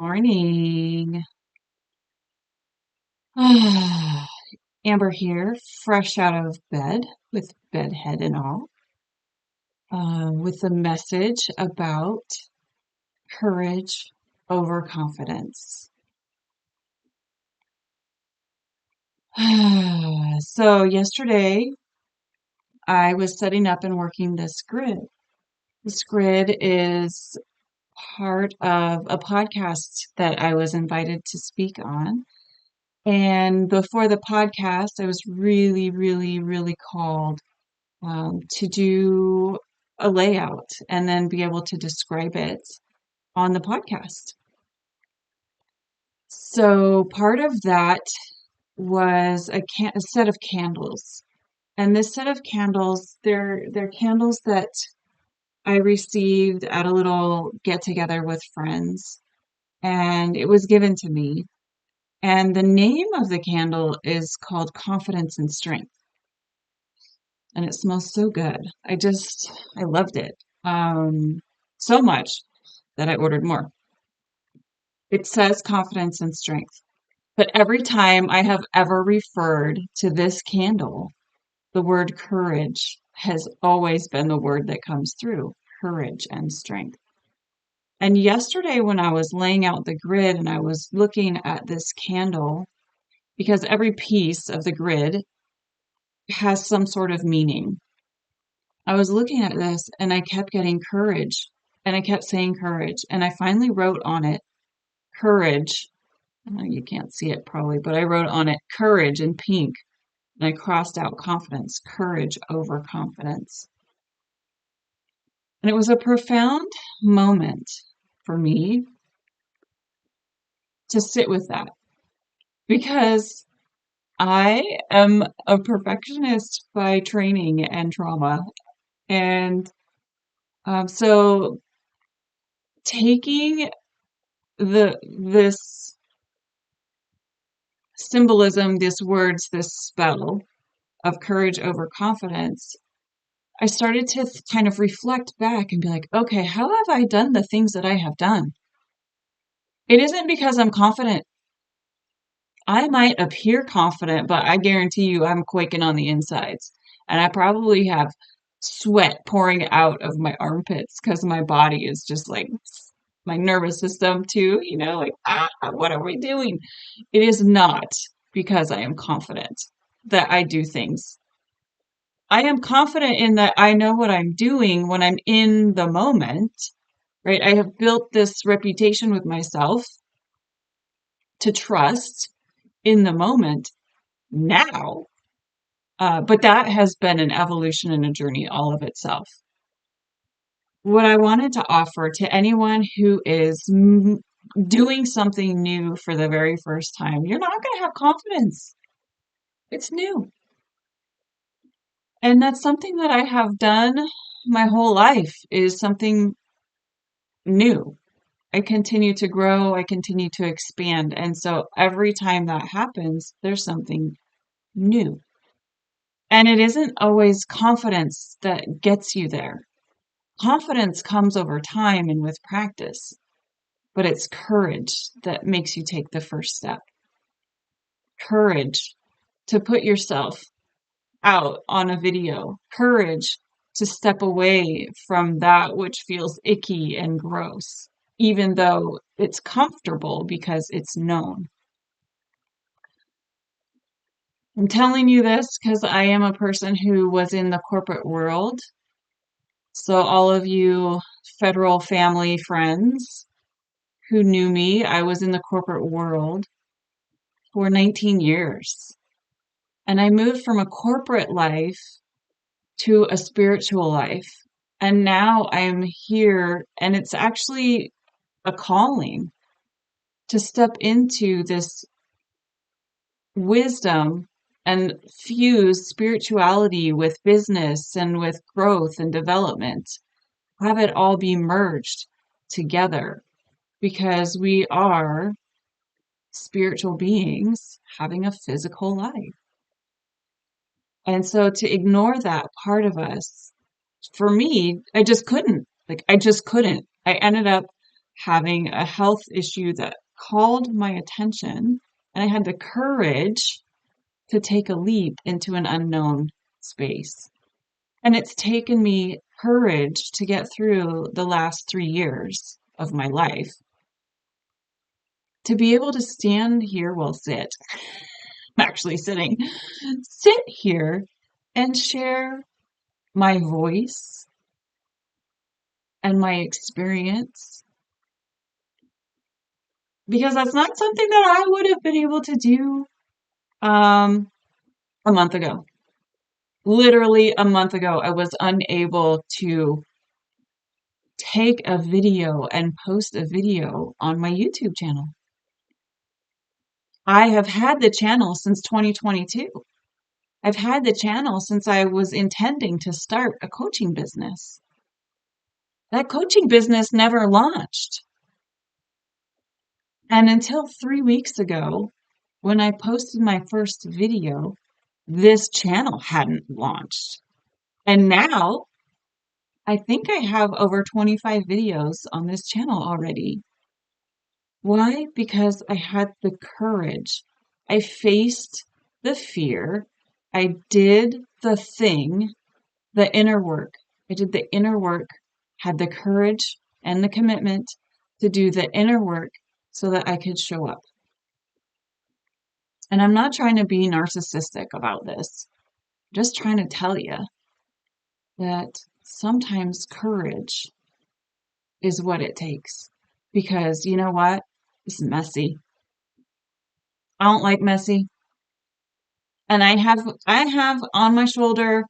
Morning. Amber here, fresh out of bed with bedhead and all, with a message about courage over confidence. So yesterday I was setting up and working this grid. This grid is part of a podcast that I was invited to speak on. And before the podcast, I was really, really, really called to do a layout and then be able to describe it on the podcast. So part of that was a set of candles. And this set of candles, they're candles that I received at a little get together with friends, and it was given to me. And the name of the candle is called Confidence and Strength. And it smells so good. I loved it. So much that I ordered more. It says confidence and strength. But every time I have ever referred to this candle, the word courage has always been the word that comes through, courage and strength. And yesterday when I was laying out the grid and I was looking at this candle, because every piece of the grid has some sort of meaning. I was looking at this and I kept getting courage and I kept saying courage. And I finally wrote on it courage. You can't see it probably, but I wrote on it courage in pink and I crossed out confidence, courage over confidence. And it was a profound moment for me to sit with that because I am a perfectionist by training and trauma. And so taking this symbolism, this words, this spell of courage over confidence, I started to kind of reflect back and be like, okay, how have I done the things that I have done? It isn't because I'm confident. I might appear confident, but I guarantee you I'm quaking on the insides. And I probably have sweat pouring out of my armpits because my body is just like my nervous system too, what are we doing? It is not because I am confident that I do things. I am confident in that I know what I'm doing when I'm in the moment, right? I have built this reputation with myself to trust in the moment now. But that has been an evolution and a journey all of itself. What I wanted to offer to anyone who is doing something new for the very first time, you're not going to have confidence. It's new. And that's something that I have done my whole life is something new. I continue to grow, I continue to expand. And so every time that happens, there's something new. And it isn't always confidence that gets you there. Confidence comes over time and with practice, but it's courage that makes you take the first step. Courage to put yourself out on a video. Courage to step away from that which feels icky and gross, even though it's comfortable because it's known. I'm telling you this because I am a person who was in the corporate world. So all of you federal family friends who knew me, I was in the corporate world for 19 years. And I moved from a corporate life to a spiritual life. And now I'm here, and it's actually a calling to step into this wisdom and fuse spirituality with business and with growth and development. Have it all be merged together because we are spiritual beings having a physical life. And so to ignore that part of us, for me, I just couldn't. I ended up having a health issue that called my attention, and I had the courage to take a leap into an unknown space. And it's taken me courage to get through the last 3 years of my life to be able to stand here, well, sit, I'm actually sitting, sit here and share my voice and my experience because that's not something that I would have been able to do um, a month ago. Literally a month ago, I was unable to take a video and post a video on my YouTube channel. I have had the channel since 2022. I've had the channel since I was intending to start a coaching business. That coaching business never launched. And until 3 weeks ago, when I posted my first video, this channel hadn't launched. And now I think I have over 25 videos on this channel already. Why? Because I had the courage. I faced the fear. I did the thing, the inner work. I did the inner work, had the courage and the commitment to do the inner work so that I could show up. And I'm not trying to be narcissistic about this. I'm just trying to tell you that sometimes courage is what it takes. Because you know what? It's messy. I don't like messy. And I have on my shoulder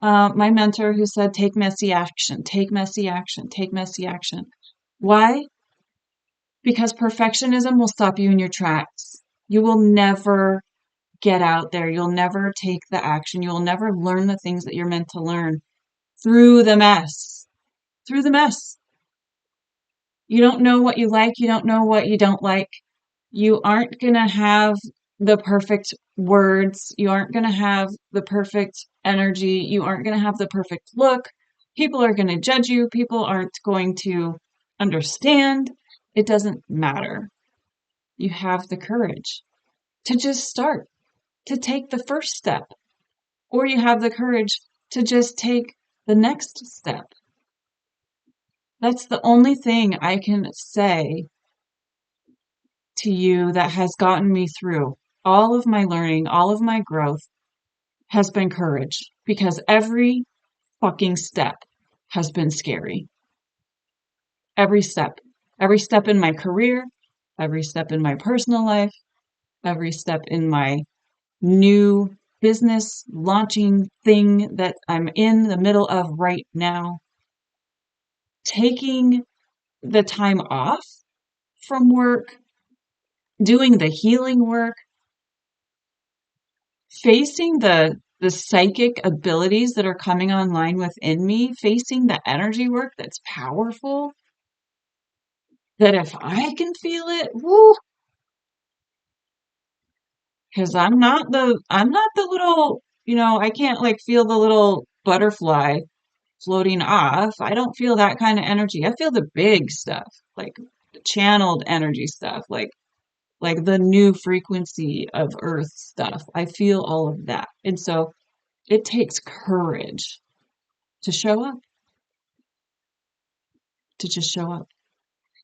my mentor who said, take messy action, take messy action, take messy action. Why? Because perfectionism will stop you in your tracks. You will never get out there. You'll never take the action. You'll never learn the things that you're meant to learn through the mess. Through the mess. You don't know what you like. You don't know what you don't like. You aren't going to have the perfect words. You aren't going to have the perfect energy. You aren't going to have the perfect look. People are going to judge you. People aren't going to understand. It doesn't matter. You have the courage to just start, to take the first step, or you have the courage to just take the next step. That's the only thing I can say to you that has gotten me through all of my learning, all of my growth has been courage because every fucking step has been scary. Every step in my career, every step in my personal life, every step in my new business launching thing that I'm in the middle of right now. Taking the time off from work, doing the healing work, facing the psychic abilities that are coming online within me, facing the energy work that's powerful, that if I can feel it, woo, because I'm not the little, I can't like feel the little butterfly floating off. I don't feel that kind of energy. I feel the big stuff, like the channeled energy stuff, like the new frequency of earth stuff. I feel all of that. And so it takes courage to show up, to just show up.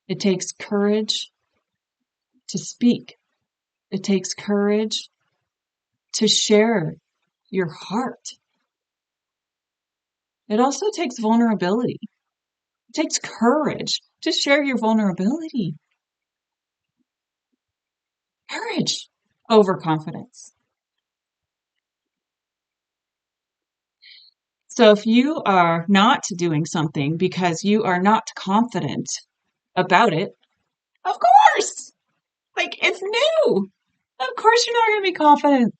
It takes courage to speak. It takes courage to share your heart. It also takes vulnerability. It takes courage to share your vulnerability. Courage over confidence. So if you are not doing something because you are not confident about it, of course, like it's new. Of course you're not going to be confident.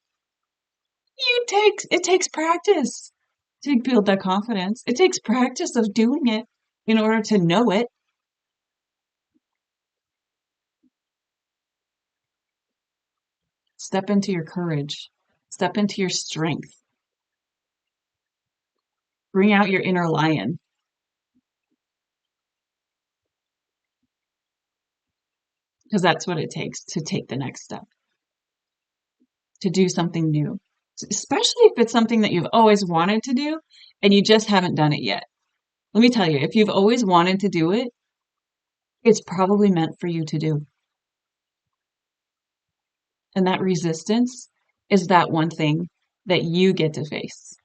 It takes practice to build that confidence. It takes practice of doing it in order to know it. Step into your courage. Step into your strength. Bring out your inner lion. because that's what it takes to take the next step, to do something new, especially if it's something that you've always wanted to do and you just haven't done it yet. Let me tell you, if you've always wanted to do it, it's probably meant for you to do. And that resistance is that one thing that you get to face.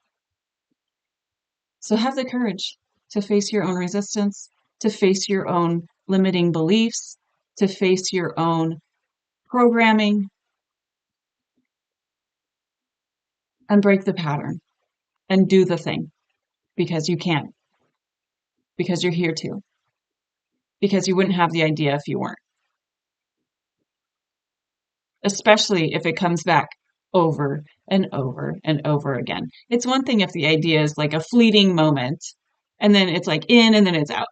So have the courage to face your own resistance, to face your own limiting beliefs, to face your own programming, and break the pattern and do the thing because you can, because you're here to, because you wouldn't have the idea if you weren't, especially if it comes back over and over and over again. It's one thing if the idea is like a fleeting moment and then it's like in and then it's out,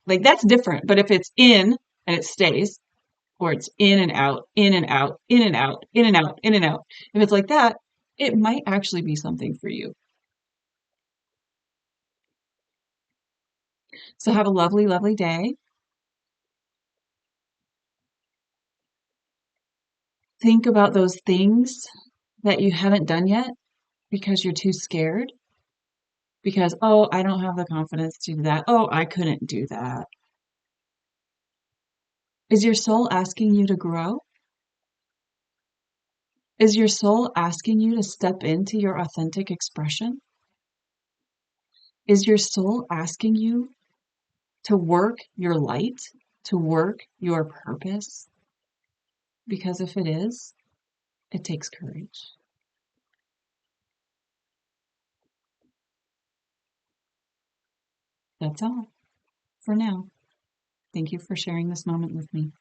like that's different. But if it's in and it stays, or it's in and out, in and out, in and out, in and out, in and out, if it's like that, it might actually be something for you. So have a lovely, lovely day. Think about those things that you haven't done yet because you're too scared. Because, oh, I don't have the confidence to do that. Oh, I couldn't do that. Is your soul asking you to grow? Is your soul asking you to step into your authentic expression? Is your soul asking you to work your light, to work your purpose? Because if it is, it takes courage. That's all for now. Thank you for sharing this moment with me.